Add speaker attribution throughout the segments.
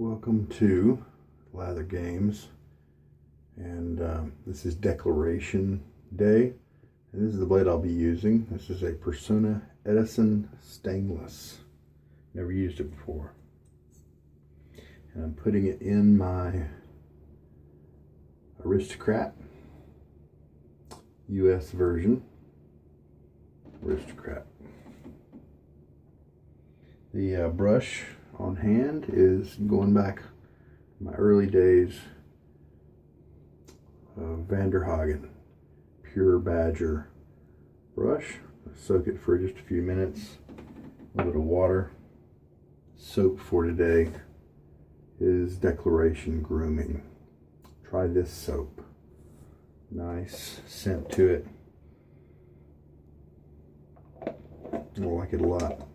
Speaker 1: Welcome to Lather Games, and this is Declaration Day, and this is the blade I'll be using. This is a Personna Eddison stainless. Never used it before, and I'm putting it in my Aristocrat US version. Aristocrat. The brush on hand is going back my early days of Hagen Pure Badger brush. I soak it for just a few minutes, a little bit of water. Soap for today is Declaration Grooming. Try this soap. Nice scent to it. I like it a lot.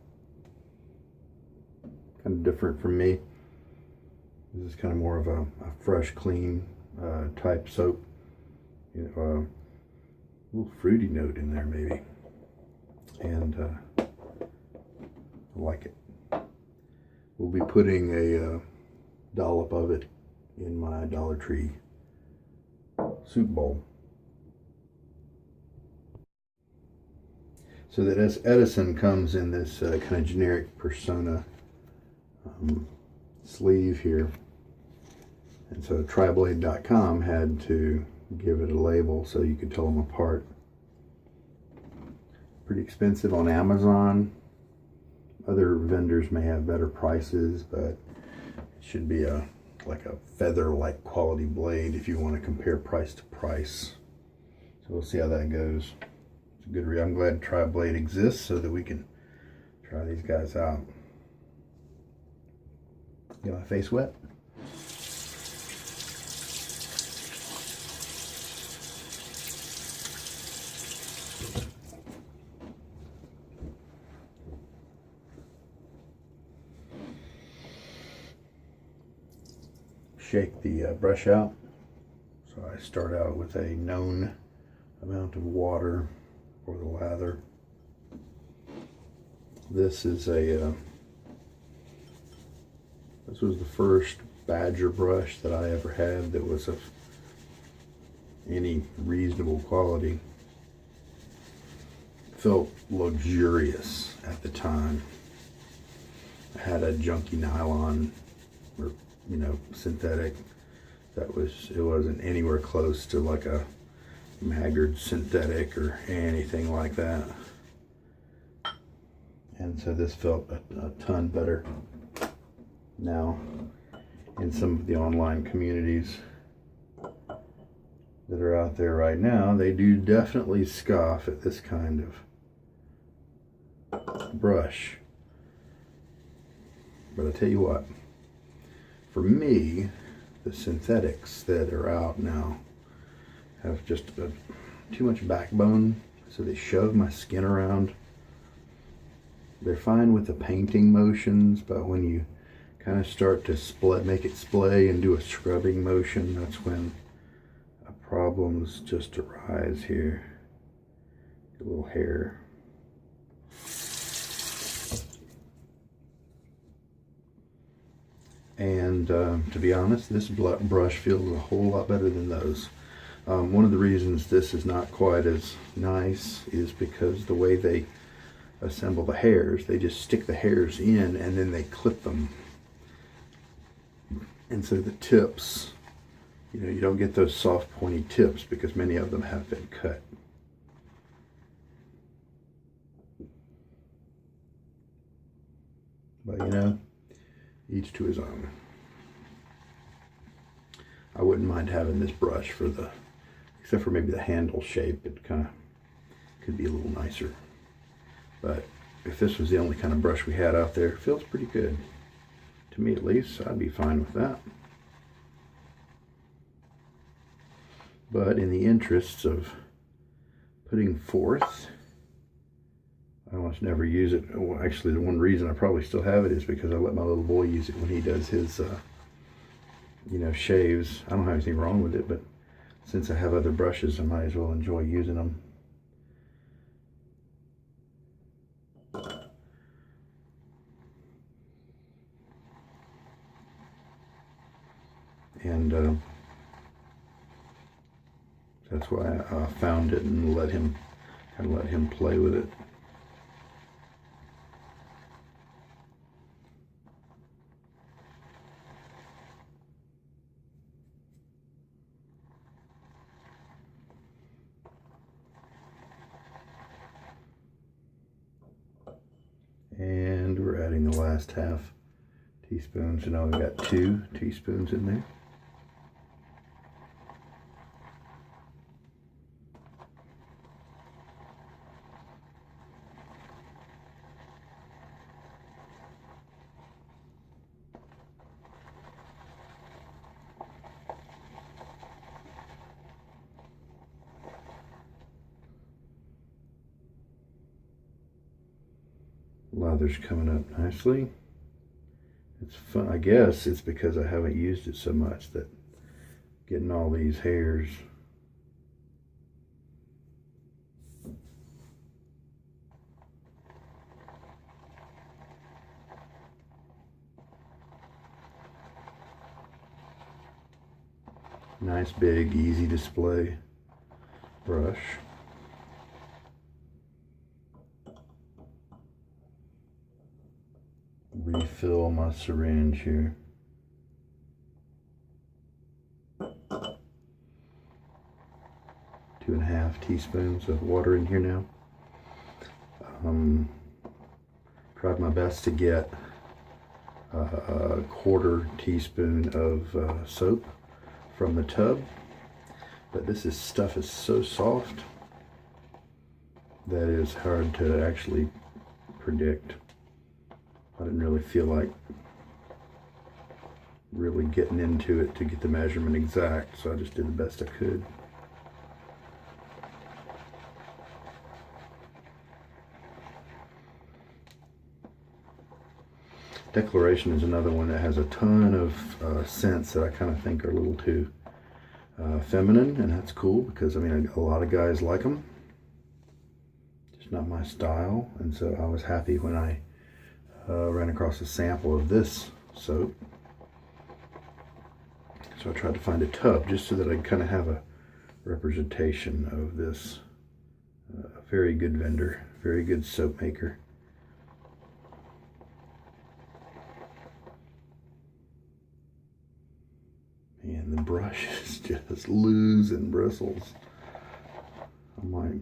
Speaker 1: Kind of different from me. This is kind of more of a fresh, clean type soap. You know, a little fruity note in there maybe, and I like it. We'll be putting a dollop of it in my Dollar Tree soup bowl. So that as Eddison comes in this kind of generic Personna sleeve here, and so Triblade.com had to give it a label so you could tell them apart. Pretty expensive on Amazon. Other vendors may have better prices, but it should be like a feather-like quality blade if you want to compare price to price. So we'll see how that goes. It's a good I'm glad Triblade exists so that we can try these guys out. Get my face wet. Shake the brush out. So I start out with a known amount of water for the lather. This is this was the first Badger brush that I ever had that was of any reasonable quality. It felt luxurious at the time. I had a junky nylon, or synthetic. It wasn't anywhere close to like a Maggard synthetic or anything like that. And so this felt a ton better. Now, in some of the online communities that are out there right now, they do definitely scoff at this kind of brush. But I tell you what, for me, the synthetics that are out now have just too much backbone, so they shove my skin around. They're fine with the painting motions, but when you kind of start to make it splay and do a scrubbing motion, that's when problems just arise here. A little hair. And to be honest, this brush feels a whole lot better than those. One of the reasons this is not quite as nice is because the way they assemble the hairs, they just stick the hairs in and then they clip them. And so the tips, you don't get those soft pointy tips because many of them have been cut. But each to his own. I wouldn't mind having this brush except for maybe the handle shape. It kind of could be a little nicer. But if this was the only kind of brush we had out there, it feels pretty good. To me at least, I'd be fine with that. But in the interests of putting forth, I almost never use it. Well, actually, the one reason I probably still have it is because I let my little boy use it when he does his, shaves. I don't have anything wrong with it, but since I have other brushes, I might as well enjoy using them. And that's why I found it and let him play with it. And we're adding the last half teaspoon. So now we've got 2 teaspoons in there. Lather's coming up nicely. It's fun. I guess it's because I haven't used it so much that getting all these hairs. Nice big easy display brush. Refill my syringe here. Two and a half teaspoons of water in here now. Tried my best to get a quarter teaspoon of soap from the tub, but this stuff is so soft that it's hard to actually predict. I didn't really feel like really getting into it to get the measurement exact, so I just did the best I could. Declaration is another one that has a ton of scents that I kind of think are a little too feminine, and that's cool because I mean a lot of guys like them. Just not my style, and so I was happy when I ran across a sample of this soap. So I tried to find a tub just so that I'd kind of have a representation of this very good vendor, very good soap maker. And the brush is just loose and bristles. I might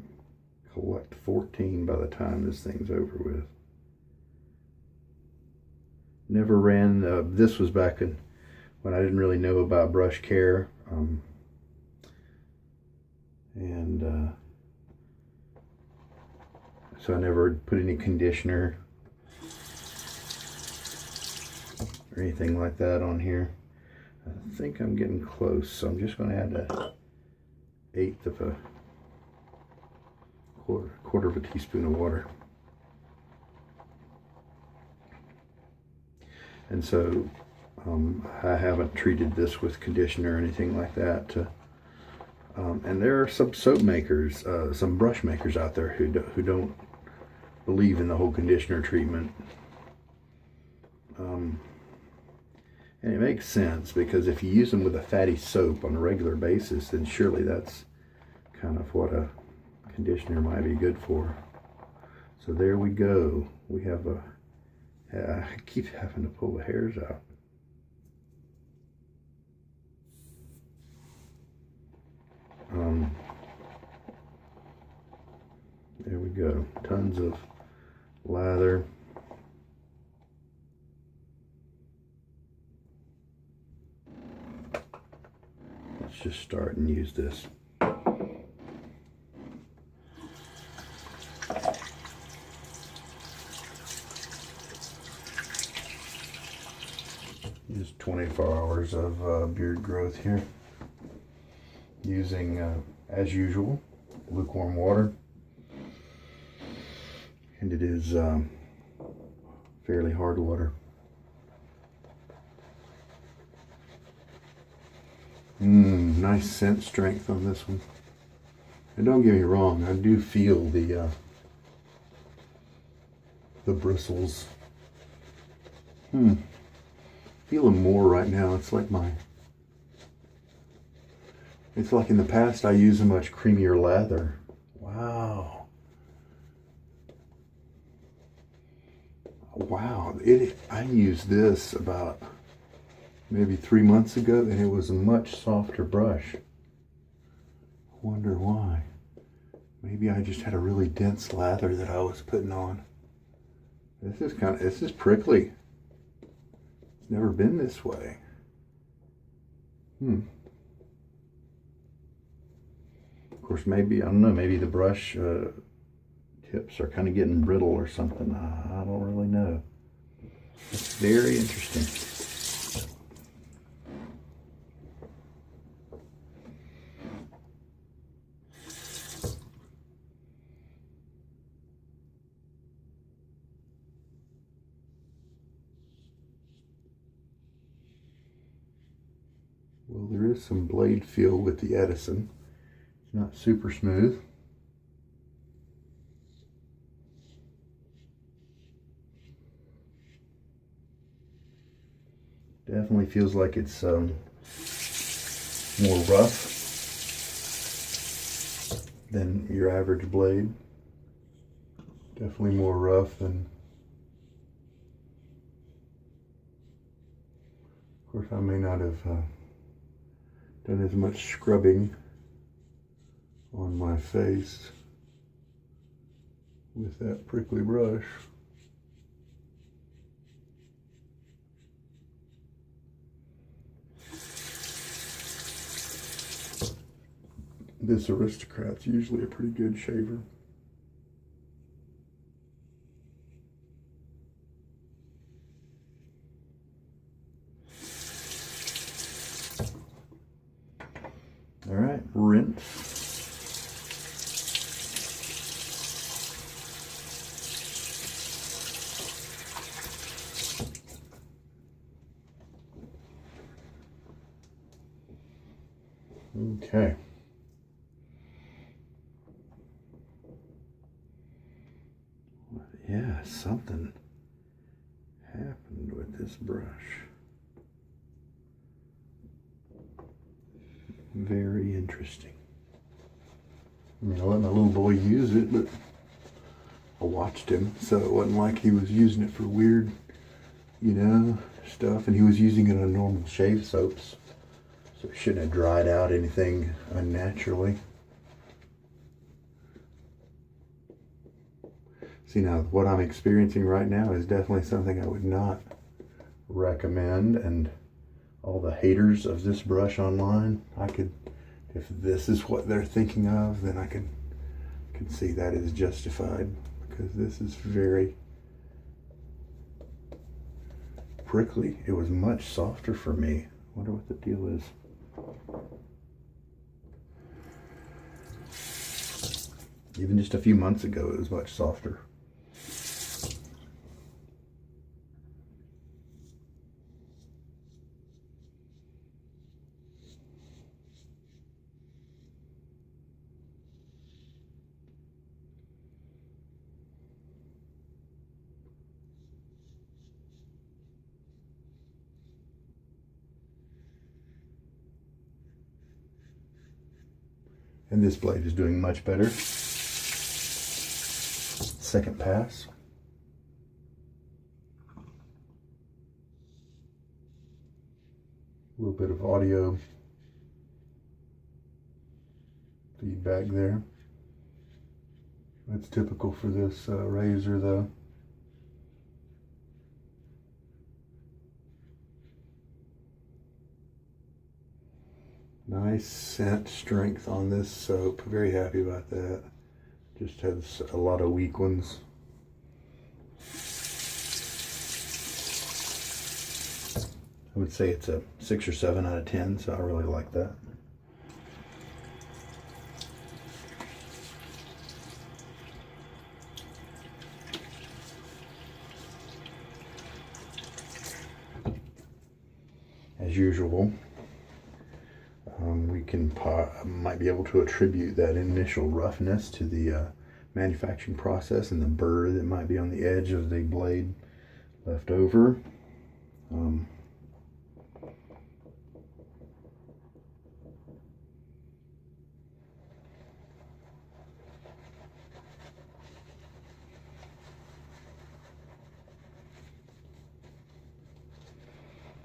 Speaker 1: collect 14 by the time this thing's over with. Never ran, this was back when I didn't really know about brush care. So I never put any conditioner or anything like that on here. I think I'm getting close, so I'm just going to add a eighth of a quarter of a teaspoon of water. And so I haven't treated this with conditioner or anything like that. And there are some soap makers, some brush makers out there who don't believe in the whole conditioner treatment. And it makes sense because if you use them with a fatty soap on a regular basis, then surely that's kind of what a conditioner might be good for. So there we go. We have I keep having to pull the hairs out. There we go. Tons of lather. Let's just start and use this. Just 24 hours of beard growth here. Using, as usual, lukewarm water. And it is fairly hard water. Nice scent strength on this one. And don't get me wrong, I do feel the bristles. Feel them more right now. It's like my It's like in the past I use a much creamier lather. Wow. Wow. I used this about maybe 3 months ago and it was a much softer brush. Wonder why. Maybe I just had a really dense lather that I was putting on. This is prickly. It's never been this way. Of course, maybe, I don't know, maybe the brush tips are kind of getting brittle or something. I don't really know. It's very interesting. Well, there is some blade feel with the Eddison. It's not super smooth. Definitely feels like it's more rough than your average blade. Definitely more rough than... Of course, I may not have done as much scrubbing on my face with that prickly brush. This Aristocrat's usually a pretty good shaver. All right, rinse. Okay. Yeah, something happened with this brush. Very interesting. I mean, I let my little boy use it, but I watched him, so it wasn't like he was using it for weird, stuff. And he was using it on normal shave soaps, so it shouldn't have dried out anything unnaturally. See, now what I'm experiencing right now is definitely something I would not recommend, and all the haters of this brush online, if this is what they're thinking of, then I can see that is justified, because this is very prickly. It was much softer for me. I wonder what the deal is. Even just a few months ago, it was much softer. And this blade is doing much better. Second pass. A little bit of audio feedback there. That's typical for this razor though. Nice scent strength on this soap. Very happy about that. Just has a lot of weak ones. I would say it's a 6 or 7 out of 10, so I really like that. As usual, we might be able to attribute that initial roughness to the manufacturing process and the burr that might be on the edge of the blade left over.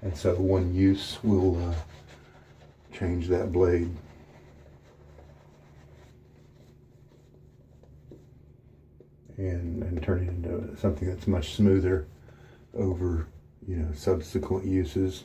Speaker 1: And so one use will change that blade. And turn it into something that's much smoother over, you know, subsequent uses.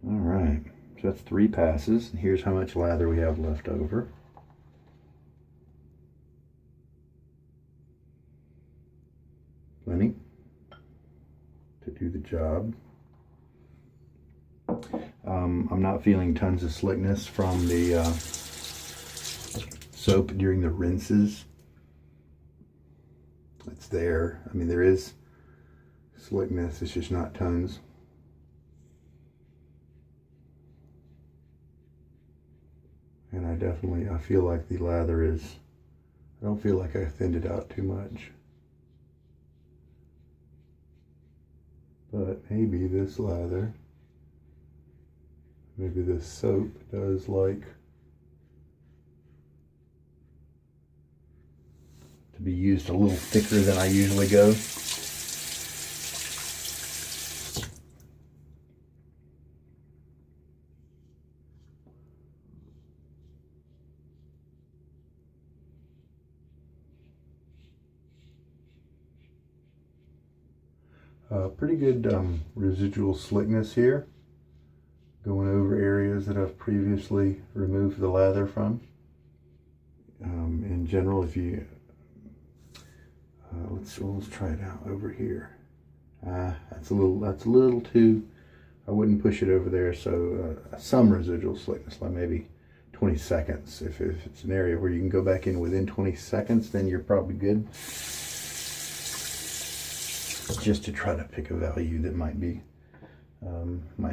Speaker 1: All right, so that's 3 passes. And here's how much lather we have left over. Plenty to do the job. I'm not feeling tons of slickness from the soap during the rinses. It's there. I mean, there is slickness, it's just not tons. And I feel like the lather is, I don't feel like I thinned it out too much. But maybe this lather, maybe this soap does like to be used a little thicker than I usually go. Pretty good residual slickness here, going over areas that I've previously removed the lather from. In general, if you let's try it out over here. That's a little too. I wouldn't push it over there. So some residual slickness, like maybe 20 seconds. If it's an area where you can go back in within 20 seconds, then you're probably good. Just to try to pick a value that might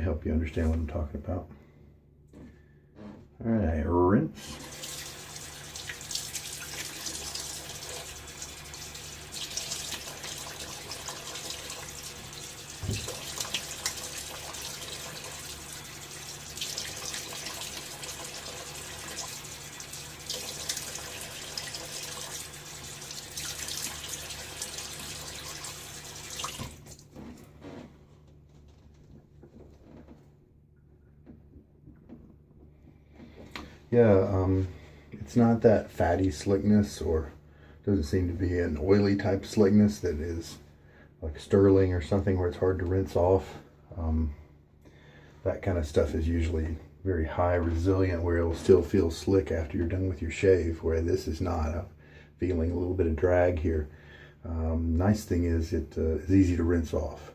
Speaker 1: help you understand what I'm talking about. All right, rinse. Yeah, it's not that fatty slickness, or doesn't seem to be an oily type slickness that is like sterling or something where it's hard to rinse off. That kind of stuff is usually very high resilient, where it'll still feel slick after you're done with your shave, where this is not. I'm feeling a little bit of drag here. Nice thing is it is easy to rinse off,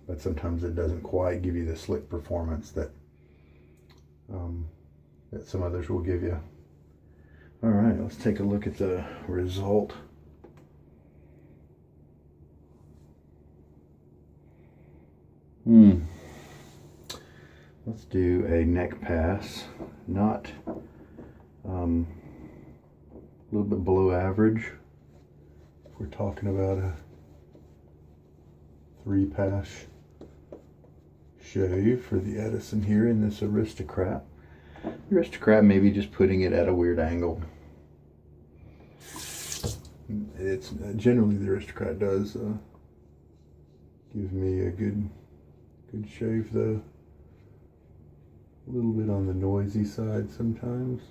Speaker 1: but sometimes it doesn't quite give you the slick performance that that some others will give you. All right, let's take a look at the result. Let's do a neck pass, not a little bit below average. If we're talking about a 3-pass shave for the Eddison here in this Aristocrat. Aristocrat, maybe just putting it at a weird angle. It's generally the Aristocrat does give me a good shave, though. A little bit on the noisy side sometimes.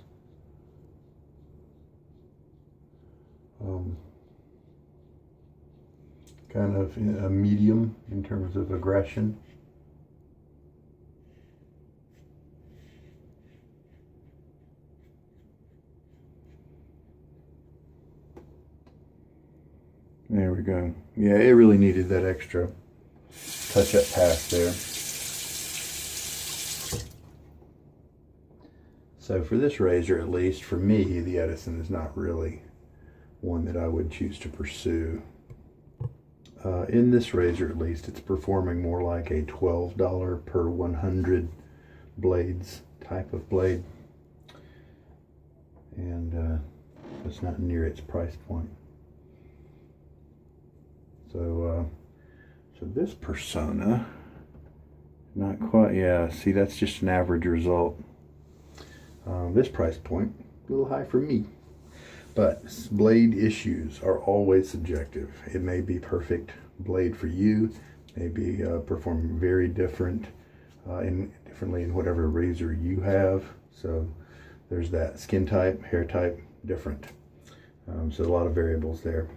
Speaker 1: Kind of a medium in terms of aggression. There we go. Yeah, it really needed that extra touch-up pass there. So for this razor, at least for me, the Eddison is not really one that I would choose to pursue. In this razor, at least, it's performing more like a $12 per 100 blades type of blade. And it's not near its price point. So this Persona, not quite, yeah, see, that's just an average result. This price point, a little high for me. But blade issues are always subjective. It may be perfect blade for you, maybe perform very differently in whatever razor you have. So there's that skin type, hair type, different. So a lot of variables there.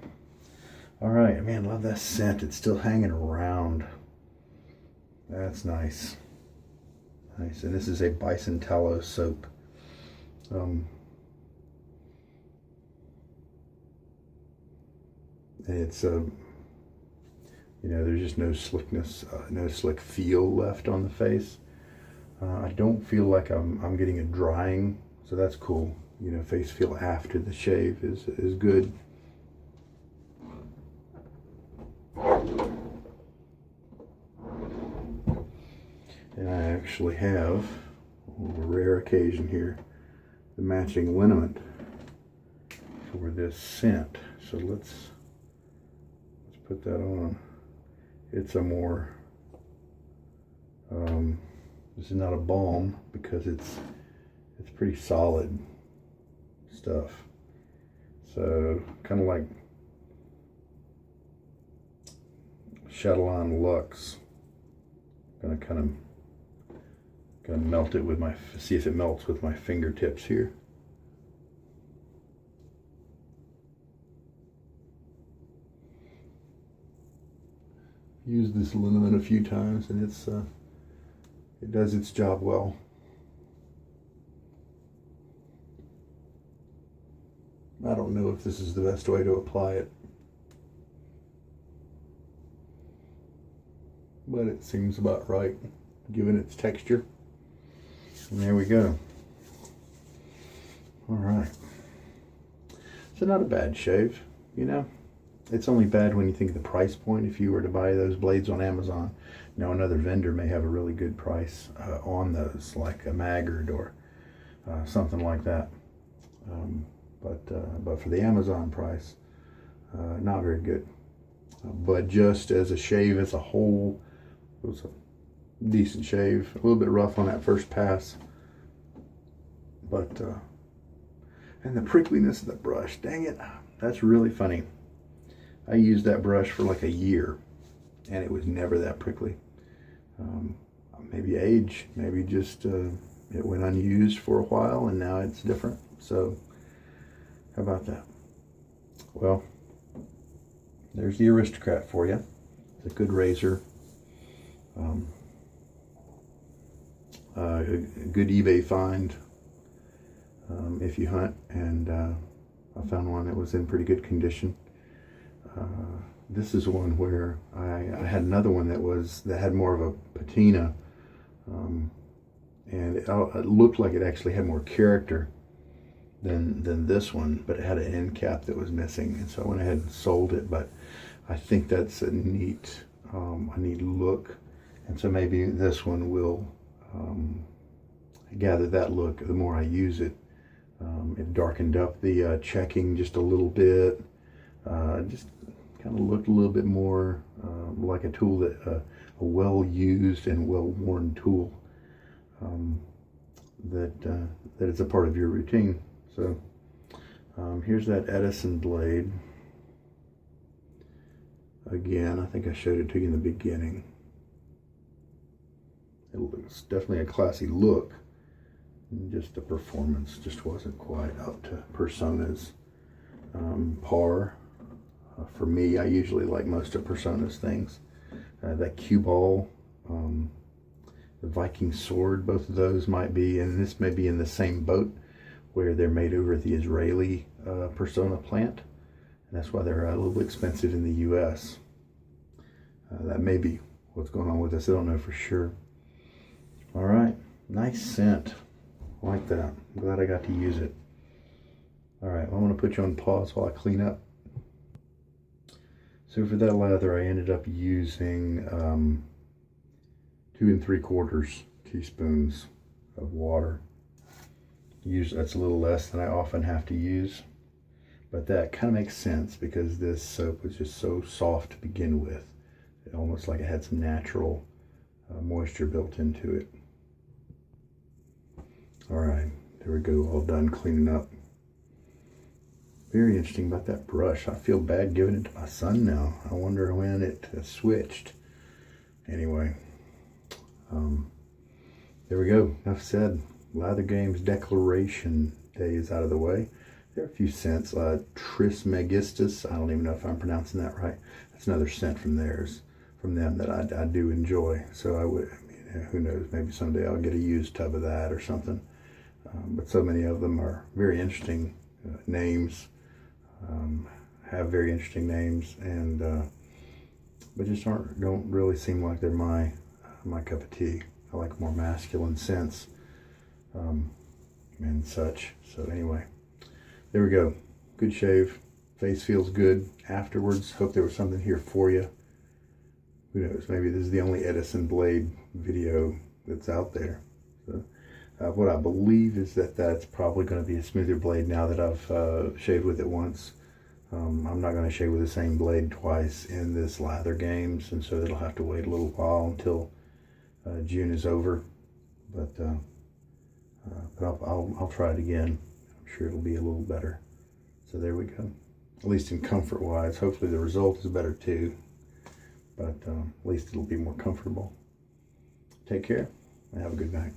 Speaker 1: All right, man, love that scent. It's still hanging around. That's nice. Nice, and this is a bison tallow soap. It's you know, there's just no slickness, no slick feel left on the face. I don't feel like I'm getting a drying, so that's cool. You know, face feel after the shave is good. And I actually have, on a rare occasion here, the matching liniment for this scent. So let's put that on. It's a more, this is not a balm because it's pretty solid stuff. So kind of like Chatelaine Luxe. Gonna kind of melt it with my, see if it melts with my fingertips here. Used this liniment a few times, and it does its job well. I don't know if this is the best way to apply it, but it seems about right given its texture. And there we go. All right. So not a bad shave, you know. It's only bad when you think of the price point. If you were to buy those blades on Amazon, now another vendor may have a really good price on those, like a Maggard or something like that. But for the Amazon price, not very good. But just as a shave as a whole, it was a decent shave. A little bit rough on that first pass, but and the prickliness of the brush, dang it, that's really funny. I used that brush for like a year, and it was never that prickly. Maybe age, maybe just it went unused for a while, and now it's different. So how about that? Well, there's the Aristocrat for you. It's a good razor. A good eBay find if you hunt, and I found one that was in pretty good condition. This is one where I had another one that had more of a patina, and it looked like it actually had more character than this one, but it had an end cap that was missing, and so I went ahead and sold it. But I think that's a neat look, and so maybe this one will gather that look the more I use it. It darkened up the checking just a little bit. Just kind of looked a little bit more like a tool that a well-used and well-worn tool that is a part of your routine. So here's that Eddison blade. Again, I think I showed it to you in the beginning. It's definitely a classy look. Just the performance just wasn't quite up to Persona's par. For me, I usually like most of Persona's things. That cue ball, the Viking sword, both of those might be, and this may be in the same boat where they're made over at the Israeli Persona plant. And that's why they're a little expensive in the US. That may be what's going on with this. I don't know for sure. All right, nice scent. I like that. I'm glad I got to use it. All right, well, I'm going to put you on pause while I clean up. So for that lather, I ended up using 2 3/4 teaspoons of water. Usually that's a little less than I often have to use. But that kind of makes sense because this soap was just so soft to begin with. It almost like it had some natural moisture built into it. All right, there we go, all done cleaning up. Very interesting about that brush. I feel bad giving it to my son now. I wonder when it switched. Anyway, there we go. Enough said. Lather Games Declaration Day is out of the way. There are a few scents. Trismegistus. I don't even know if I'm pronouncing that right. That's another scent from them that I do enjoy. So I would, who knows, maybe someday I'll get a used tub of that or something. But so many of them are very interesting names, have very interesting names, and but just don't really seem like they're my cup of tea. I like more masculine scents and such. So anyway, there we go. Good shave. Face feels good afterwards. Hope there was something here for you. Who knows? Maybe this is the only Eddison blade video that's out there. So, what I believe is that that's probably going to be a smoother blade now that I've shaved with it once. I'm not going to shave with the same blade twice in this Lather Games, and so it'll have to wait a little while until June is over. But I'll try it again. I'm sure it'll be a little better. So there we go. At least in comfort wise. Hopefully the result is better too. But at least it'll be more comfortable. Take care and have a good night.